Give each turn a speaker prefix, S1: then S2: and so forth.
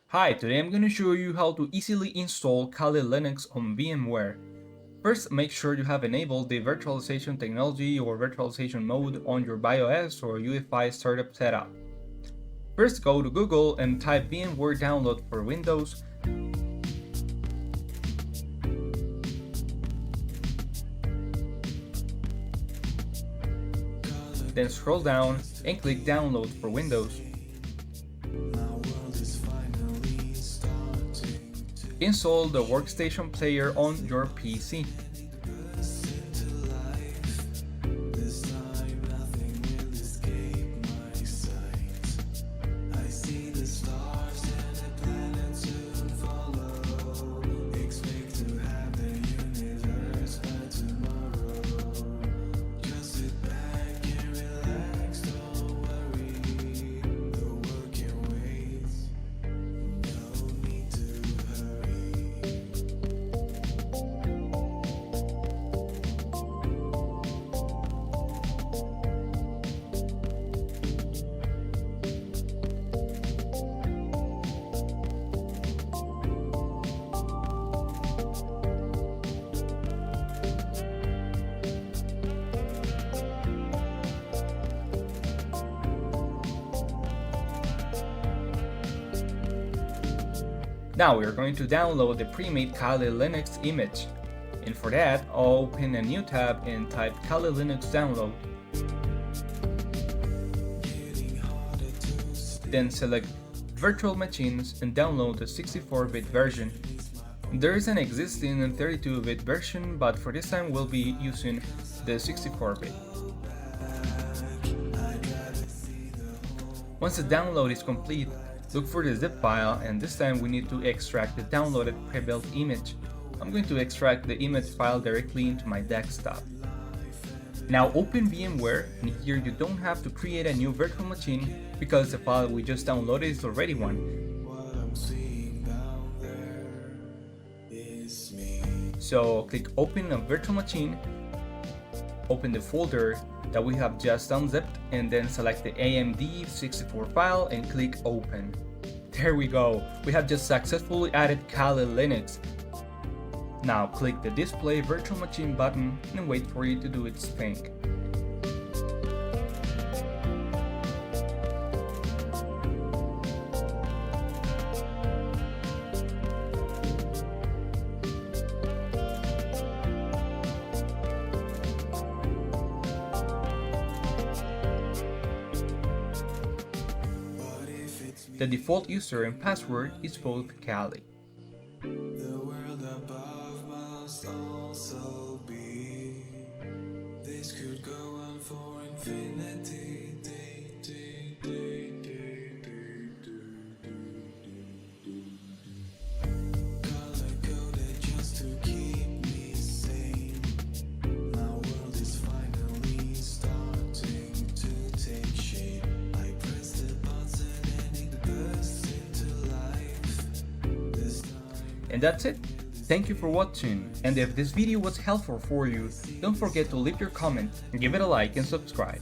S1: Hi, today I'm going to show you how to easily install Kali Linux on VMware. First, make sure you have enabled the virtualization technology or virtualization mode on your BIOS or UEFI startup setup. First, go to Google and type VMware download for Windows. Then scroll down and click download for Windows. Install the workstation player on your PC. Now we are going to download the pre-made Kali Linux image, and for that, open a new tab and type Kali Linux download. Then select virtual machines and download the 64-bit version. There is an existing 32-bit version, but for this time we'll be using the 64-bit. Once the download is complete, look for the zip file, and this time we need to extract the downloaded pre-built image. I'm going to extract the image file directly into my desktop. Now open VMware, and here you don't have to create a new virtual machine because the file we just downloaded is already one. So click open a virtual machine, open the folder that we have just unzipped, and then select the AMD 64 file and click open. There we go, we have just successfully added Kali Linux. Now click the display virtual machine button and wait for it to do its thing. The default user and password is both Kali.
S2: The world above must also be. This could go on for infinity. Color coded just to keep me sane. My world is finally starting to take shape. I press the button and it bursts into life.
S1: And that's it. Thank you for watching, and if this video was helpful for you, don't forget to leave your comment, give it a like and subscribe.